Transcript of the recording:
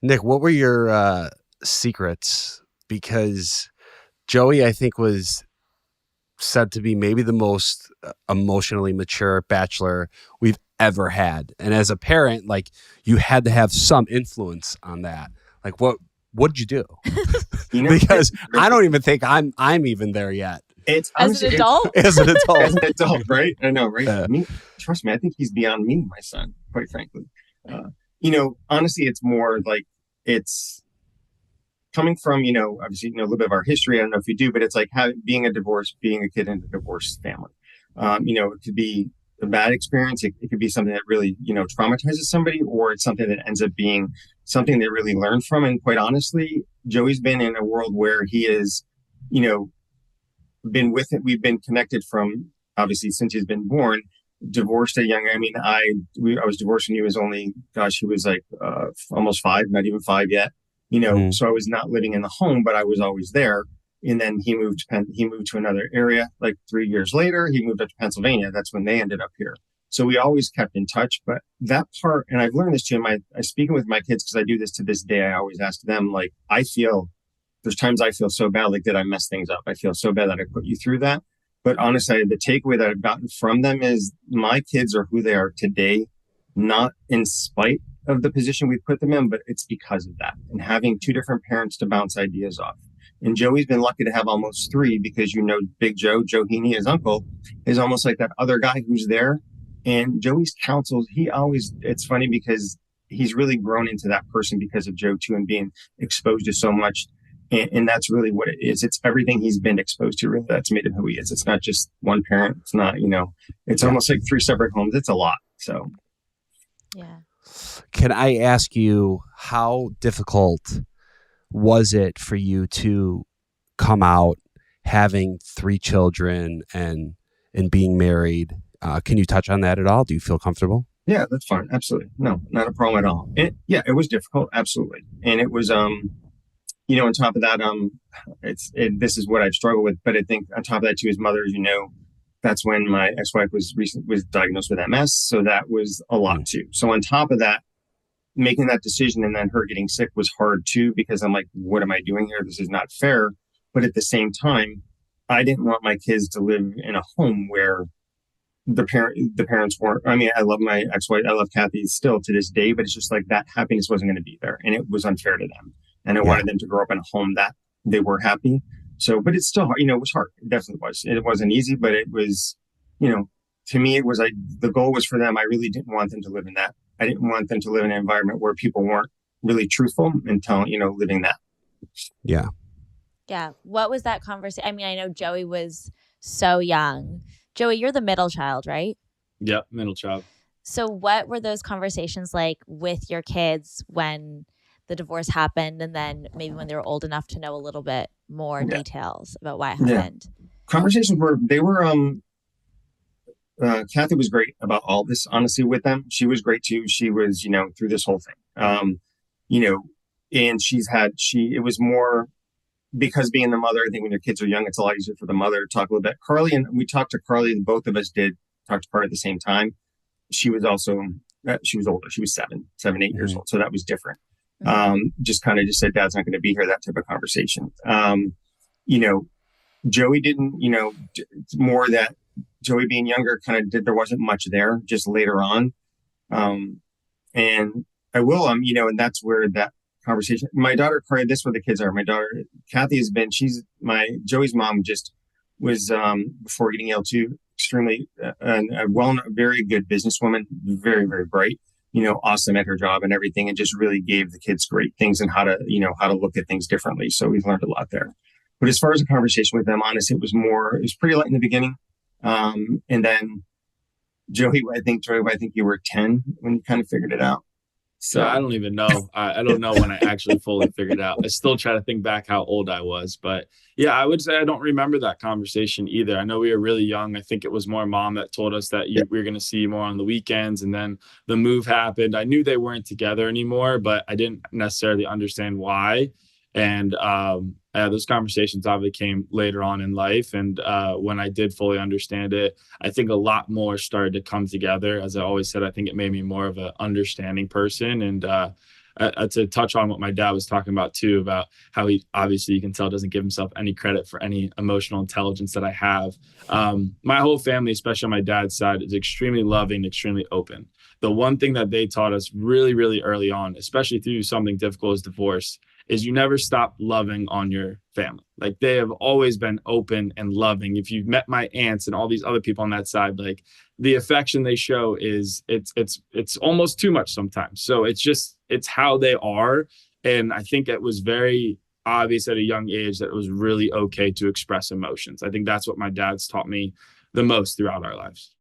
Nick, what were your secrets? Because Joey, I think, was said to be maybe the most emotionally mature bachelor we've ever had. And as a parent, like, you had to have some influence on that. Like, what did you do? Because I don't even think I'm even there yet. It's as an adult. As an adult. As an adult, right? I know, right? Trust me, I think he's beyond me, my son, quite frankly. Honestly, it's more like it's coming from, obviously, a little bit of our history. I don't know if you do, but it's like being a kid in a divorced family. It could be a bad experience. It could be something that really, traumatizes somebody, or it's something that ends up being something they really learn from. And quite honestly, Joey's been in a world where he is, been with it. We've been connected from, obviously, since he's been born. Divorced at young. I mean, I was divorced when he was only, he was like almost 5, not even 5 yet. So I was not living in the home, but I was always there. And then he moved to another area. Like 3 years later, he moved up to Pennsylvania. That's when they ended up here. So we always kept in touch. But that part, and I've learned this too. I speaking with my kids, because I do this to this day. I always ask them, like, there's times I feel so bad, like, did I mess things up? I feel so bad that I put you through that. But honestly, the takeaway that I've gotten from them is my kids are who they are today, not in spite of the position we put them in, but it's because of that. And having 2 different parents to bounce ideas off. And Joey's been lucky to have almost 3, because, Big Joe Heaney, his uncle, is almost like that other guy who's there. And Joey's counsels, it's funny because he's really grown into that person because of Joe too, and being exposed to so much. And that's really what it is. It's everything he's been exposed to, really, that's made him who he is. It's not just one parent. It's not, it's almost like 3 separate homes. It's a lot. So, yeah. Can I ask you, how difficult was it for you to come out having 3 children and being married? Can you touch on that at all? Do you feel comfortable? Yeah, that's fine. Absolutely. No, not a problem at all. It was difficult. Absolutely. And it was, on top of that, this is what I've struggled with, but I think on top of that too, as mothers, that's when my ex-wife was diagnosed with MS. So that was a lot too. So on top of that, making that decision and then her getting sick was hard too, because I'm like, what am I doing here? This is not fair. But at the same time, I didn't want my kids to live in a home where the parents weren't. I mean, I love my ex-wife. I love Kathy still to this day, but it's just like that happiness wasn't going to be there, and it was unfair to them. And I wanted them to grow up in a home that they were happy. So, but it's still, it was hard. It definitely was. It wasn't easy, but it was, to me, it was like the goal was for them. I really didn't want them to live in that. I didn't want them to live in an environment where people weren't really truthful and living that. Yeah. Yeah. What was that conversation? I mean, I know Joey was so young. Joey, you're the middle child, right? Yep, middle child. So what were those conversations like with your kids when the divorce happened, and then maybe when they were old enough to know a little bit more details about why it happened? Conversations Kathy was great about all this, honestly, with them. She was great too. She was, through this whole thing, and it was more because being the mother, I think when your kids are young, it's a lot easier for the mother to talk a little bit. Carly, and we talked to Carly, both of us did talk to Carly at the same time. She was also, she was older. She was 8 years old. So that was different. Just said, Dad's not going to be here, that type of conversation. Joey didn't, more that Joey being younger there wasn't much there just later on. And I will, and that's where that conversation, my daughter, Carly, this is where the kids are. My daughter, Kathy Joey's mom just was, before getting ill too, extremely, a very good businesswoman, very, very bright. Awesome at her job and everything, and just really gave the kids great things and how to look at things differently. So we've learned a lot there. But as far as the conversation with them, honestly, it was pretty light in the beginning. And then Joey, I think you were 10 when you kind of figured it out. So I don't even know. I don't know when I actually fully figured out. I still try to think back how old I was. But yeah, I would say I don't remember that conversation either. I know we were really young. I think it was more Mom that told us that we were going to see more on the weekends. And then the move happened. I knew they weren't together anymore, but I didn't necessarily understand why. And those conversations obviously came later on in life. And when I did fully understand it, I think a lot more started to come together. As I always said, I think it made me more of an understanding person. And to touch on what my dad was talking about too, about how he, obviously you can tell, doesn't give himself any credit for any emotional intelligence that I have. My whole family, especially on my dad's side, is extremely loving, extremely open. The one thing that they taught us really, really early on, especially through something difficult as divorce, is you never stop loving on your family. Like, they have always been open and loving. If you've met my aunts and all these other people on that side, like, the affection they show is it's almost too much sometimes. So it's how they are. And I think it was very obvious at a young age that it was really okay to express emotions. I think that's what my dad's taught me the most throughout our lives.